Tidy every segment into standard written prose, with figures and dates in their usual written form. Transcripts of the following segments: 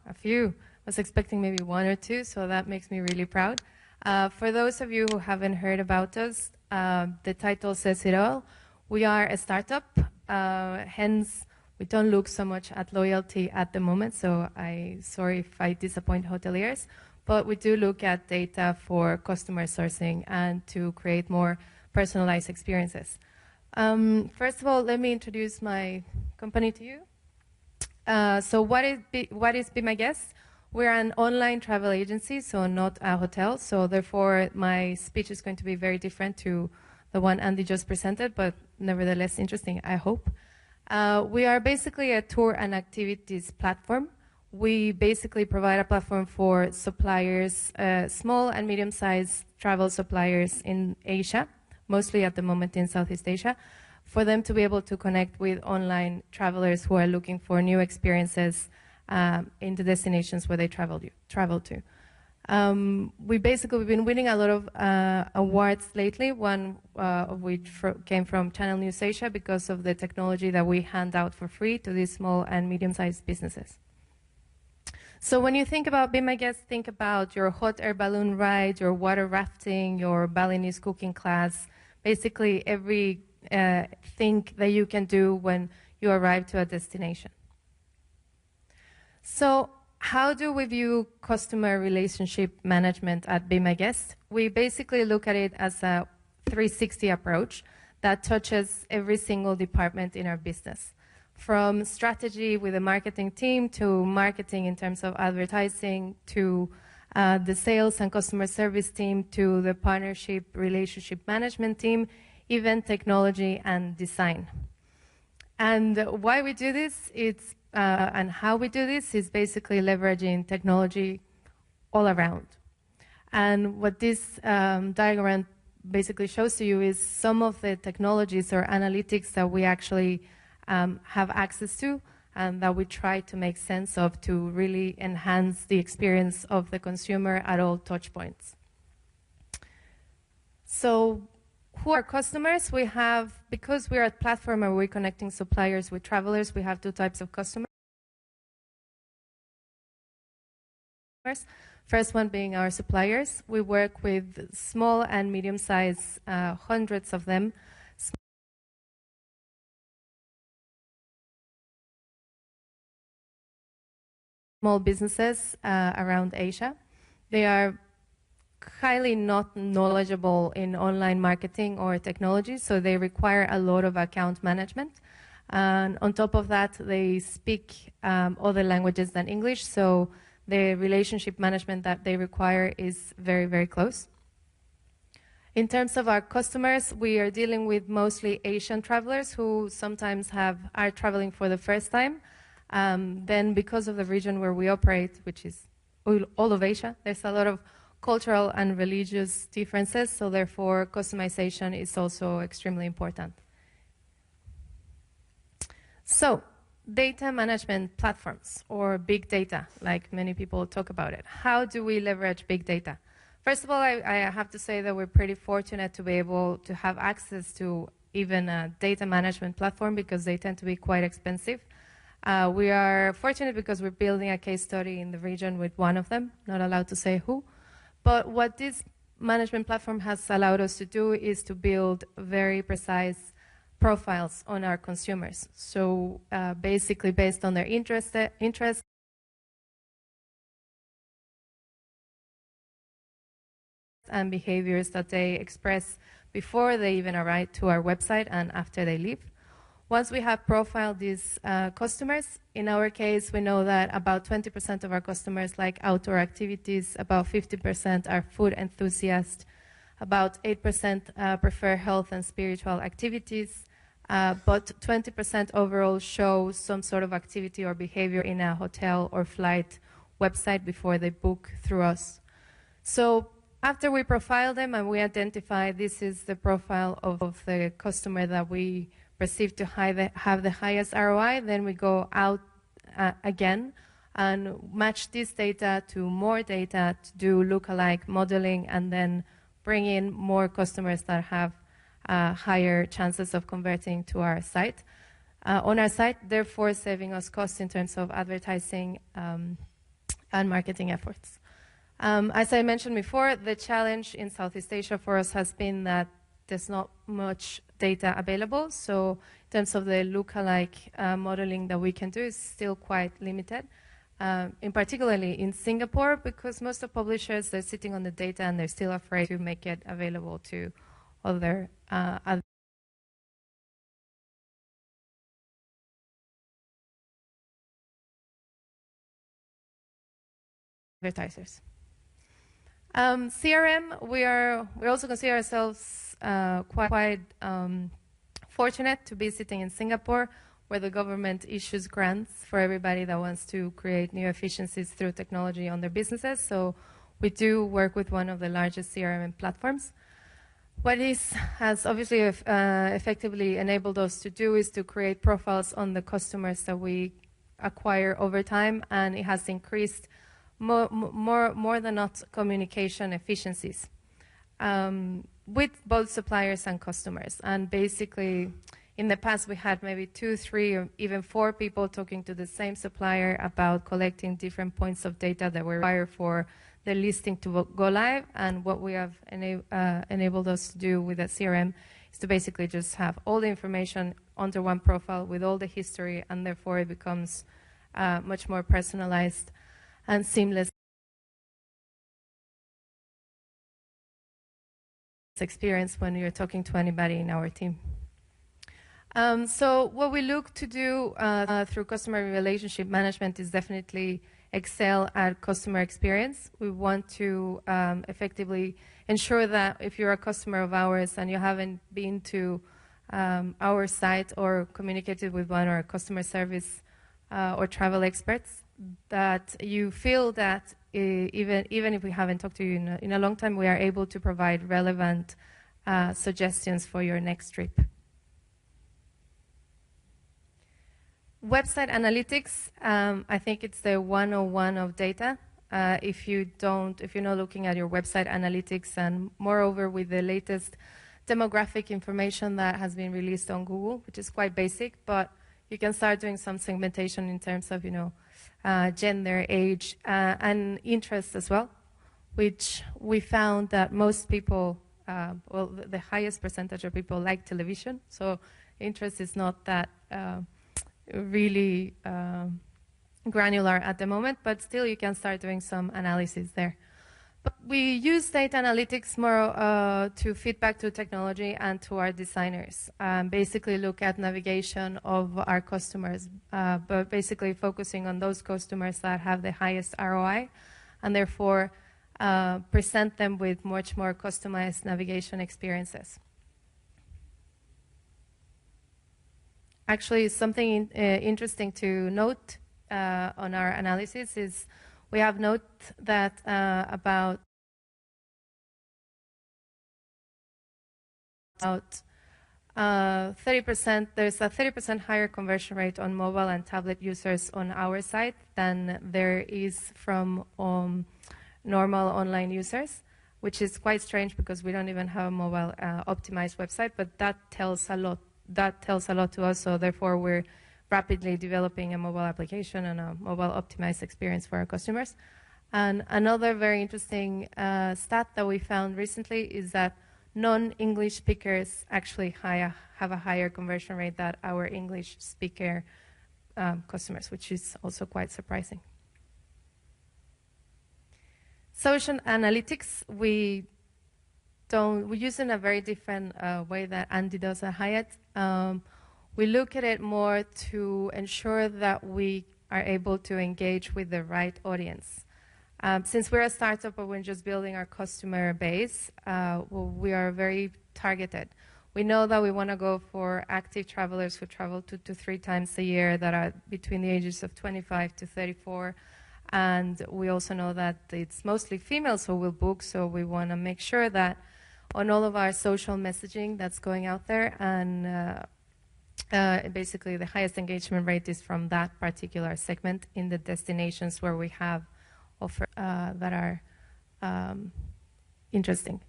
a few. I was expecting maybe one or two, so that makes me really proud. For those of you who haven't heard about us, the title says it all. We are a startup, hence we don't look so much at loyalty at the moment, so sorry if I disappoint hoteliers, but we do look at data for customer sourcing and to create more personalized experiences. First of all, let me introduce my company to you. So what is Be My Guest? We're an online travel agency, so not a hotel. So therefore, my speech is going to be very different to the one Andy just presented, but nevertheless interesting, I hope. We are basically a tour and activities platform. We basically provide a platform for suppliers, small and medium-sized travel suppliers in Asia, mostly at the moment in Southeast Asia, for them to be able to connect with online travelers who are looking for new experiences in the destinations where they travel to. We've been winning a lot of awards lately, one of which came from Channel News Asia because of the technology that we hand out for free to these small and medium-sized businesses. So when you think about Be My Guest, think about your hot air balloon ride, your water rafting, your Balinese cooking class, basically every thing that you can do when you arrive to a destination. So how do we view customer relationship management at Be My Guest? We basically look at it as a 360 approach that touches every single department in our business. From strategy with the marketing team to marketing in terms of advertising to the sales and customer service team to the partnership relationship management team, even technology and design. And why we do this, and how we do this is basically leveraging technology all around. And what this diagram basically shows to you is some of the technologies or analytics that we actually have access to and that we try to make sense of to really enhance the experience of the consumer at all touch points. So who are customers? We have, because we're a platform where we're connecting suppliers with travelers, we have two types of customers. First one being our suppliers. We work with small and medium-sized, hundreds of them, small businesses around Asia. They are highly not knowledgeable in online marketing or technology, so they require a lot of account management. And on top of that, they speak other languages than English, so the relationship management that they require is very, very close. In terms of our customers, we are dealing with mostly Asian travelers who sometimes are traveling for the first time. Then because of the region where we operate, which is all of Asia, there's a lot of cultural and religious differences, so therefore customization is also extremely important. So, data management platforms, or big data, like many people talk about it. How do we leverage big data? First of all, I have to say that we're pretty fortunate to be able to have access to even a data management platform because they tend to be quite expensive. We are fortunate because we're building a case study in the region with one of them, not allowed to say who. But what this management platform has allowed us to do is to build very precise profiles on our consumers. So basically based on their interests and behaviors that they express before they even arrive to our website and after they leave. Once we have profiled these customers, in our case, we know that about 20% of our customers like outdoor activities, about 50% are food enthusiasts, about 8% prefer health and spiritual activities, but 20% overall show some sort of activity or behavior in a hotel or flight website before they book through us. So after we profile them and we identify this is the profile of the customer that we perceive to have the highest ROI, then we go out again and match this data to more data to do lookalike modeling and then bring in more customers that have higher chances of converting to our site. On our site, therefore saving us costs in terms of advertising and marketing efforts. As I mentioned before, the challenge in Southeast Asia for us has been that there's not much data available. So in terms of the lookalike modeling that we can do is still quite limited. In particularly in Singapore, because most of publishers, they're sitting on the data and they're still afraid to make it available to other advertisers. CRM, we also consider ourselves quite fortunate to be sitting in Singapore, where the government issues grants for everybody that wants to create new efficiencies through technology on their businesses. So we do work with one of the largest CRM platforms. What this has obviously effectively enabled us to do is to create profiles on the customers that we acquire over time, and it has increased more than not communication efficiencies with both suppliers and customers. And basically, in the past, we had maybe 2, 3, or even 4 people talking to the same supplier about collecting different points of data that were required for the listing to go live. And what we have enabled us to do with the CRM is to basically just have all the information under one profile with all the history, and therefore it becomes much more personalized and seamless experience when you're talking to anybody in our team. So what we look to do through customer relationship management is definitely excel at customer experience. We want to effectively ensure that if you're a customer of ours and you haven't been to our site or communicated with one of our customer service or travel experts, that you feel that even if we haven't talked to you in a long time, we are able to provide relevant suggestions for your next trip. Website analytics, I think it's the 101 of data. If you're not looking at your website analytics, and moreover with the latest demographic information that has been released on Google, which is quite basic, but you can start doing some segmentation in terms of, gender, age, and interests as well, which we found that most people, the highest percentage of people like television. So interest is not that really granular at the moment, but still you can start doing some analysis there. But we use data analytics more to feedback to technology and to our designers. Basically look at navigation of our customers, but basically focusing on those customers that have the highest ROI, and therefore present them with much more customized navigation experiences. Actually, something interesting to note on our analysis is we have noted that about 30%, there's a 30% higher conversion rate on mobile and tablet users on our site than there is from normal online users, which is quite strange because we don't even have a mobile optimized website, but that tells a lot. That tells a lot to us, so therefore we're rapidly developing a mobile application and a mobile optimized experience for our customers. And another very interesting stat that we found recently is that non-English speakers actually have a higher conversion rate than our English speaker customers, which is also quite surprising. Social analytics, we use in a very different way that Andy does at Hyatt. We look at it more to ensure that we are able to engage with the right audience. Since we're a startup and we're just building our customer base, we are very targeted. We know that we want to go for active travelers who travel 2 to 3 times a year that are between the ages of 25 to 34. And we also know that it's mostly females who will book, so we want to make sure that on all of our social messaging that's going out there, and basically the highest engagement rate is from that particular segment in the destinations where we have offers that are interesting.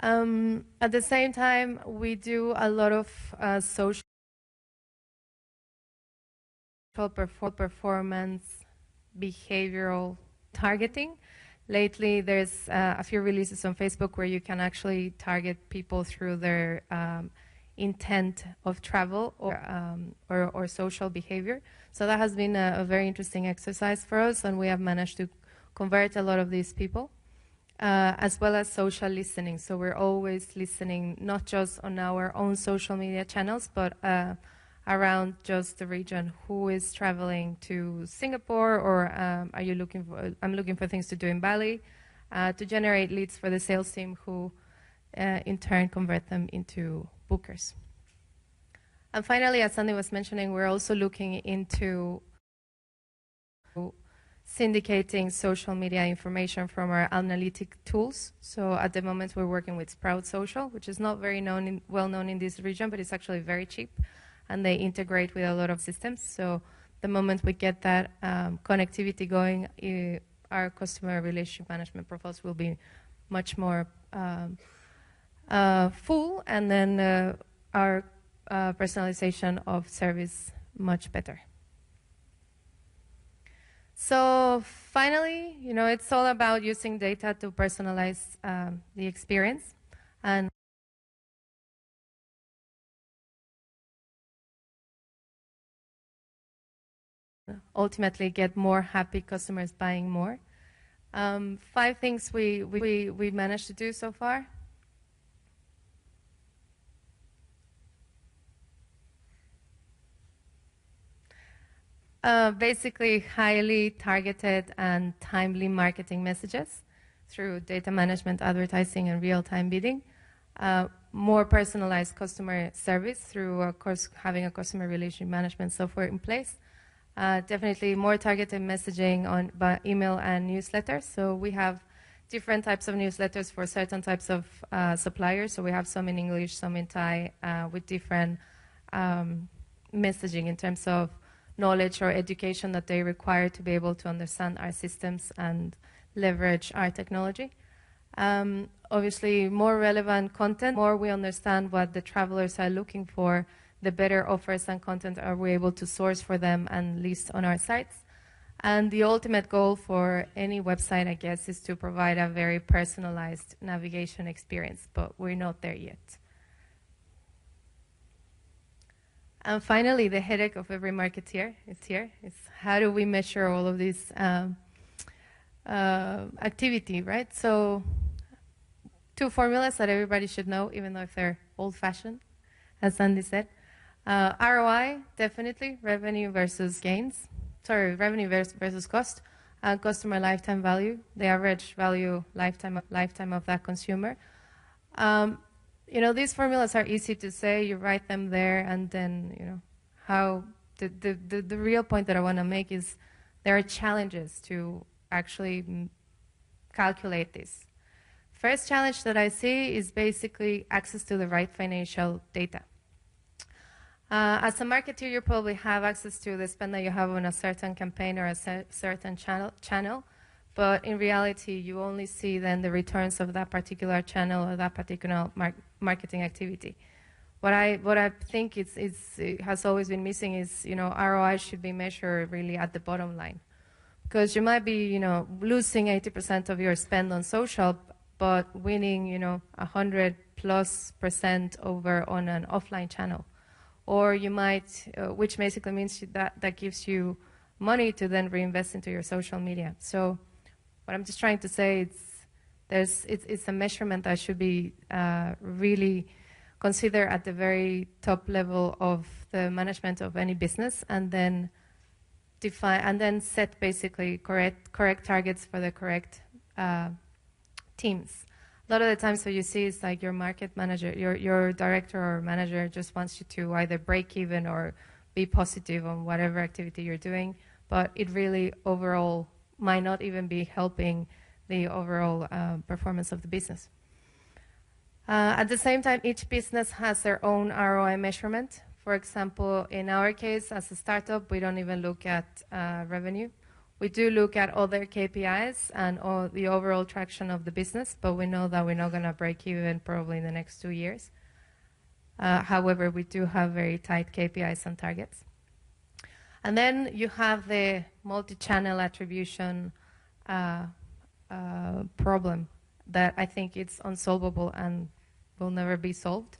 At the same time, we do a lot of social performance behavioral targeting. Lately, there's a few releases on Facebook where you can actually target people through their intent of travel or social behavior. So that has been a very interesting exercise for us, and we have managed to convert a lot of these people, as well as social listening. So we're always listening, not just on our own social media channels, but around just the region. Who is traveling to Singapore, or are you looking for? I'm looking for things to do in Bali, to generate leads for the sales team, who in turn convert them into bookers. And finally, as Sandy was mentioning, we're also looking into syndicating social media information from our analytic tools. So at the moment, we're working with Sprout Social, which is not very well known in this region, but it's actually very cheap, and they integrate with a lot of systems. So the moment we get that connectivity going, our customer relationship management profiles will be much more full, and then our personalization of service much better. So finally, it's all about using data to personalize the experience and ultimately get more happy customers buying more. 5 things we managed to do so far. Basically, highly targeted and timely marketing messages through data management, advertising, and real-time bidding. More personalized customer service through, of course, having a customer relationship management software in place. Definitely more targeted messaging by email and newsletters. So we have different types of newsletters for certain types of suppliers. So we have some in English, some in Thai, with different messaging in terms of knowledge or education that they require to be able to understand our systems and leverage our technology. Obviously, more relevant content. More we understand what the travelers are looking for, the better offers and content are we able to source for them and list on our sites. And the ultimate goal for any website, I guess, is to provide a very personalized navigation experience, but we're not there yet. And finally, the headache of every marketeer is here. It's how do we measure all of this activity, right? So 2 formulas that everybody should know, even though if they're old-fashioned, as Sandy said. ROI, definitely, revenue versus gains. Sorry, revenue versus cost. Customer lifetime value, the average value lifetime of that consumer. These formulas are easy to say. You write them there, and then, how the real point that I want to make is there are challenges to actually calculate this. First challenge that I see is basically access to the right financial data. As a marketer, you probably have access to the spend that you have on a certain campaign or a certain channel, but in reality, you only see then the returns of that particular channel or that particular marketing activity. What I think it has always been missing is, ROI should be measured really at the bottom line, because you might be, losing 80% of your spend on social, but winning, 100+% over on an offline channel. Or you might, which basically means that gives you money to then reinvest into your social media. So what I'm just trying to say is it's a measurement that should be really considered at the very top level of the management of any business, and then define and then set basically correct targets for the correct teams. A lot of the times what you see is like your market manager, your director or manager just wants you to either break even or be positive on whatever activity you're doing, but it really overall might not even be helping the overall performance of the business. At the same time, each business has their own ROI measurement. For example, in our case, as a startup, we don't even look at revenue. We do look at other KPIs and the overall traction of the business, but we know that we're not going to break even probably in the next 2 years. However, we do have very tight KPIs and targets. And then you have the multi-channel attribution problem that I think it's unsolvable and will never be solved,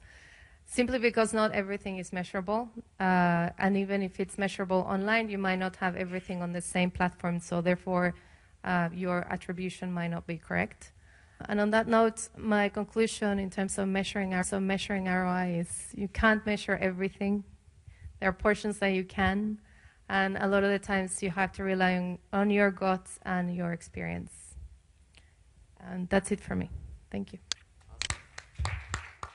simply because not everything is measurable. And even if it's measurable online, you might not have everything on the same platform, so therefore your attribution might not be correct. And on that note, my conclusion in terms of measuring ROI is you can't measure everything. There are portions that you can, and a lot of the times you have to rely on your guts and your experience. And that's it for me. Thank you.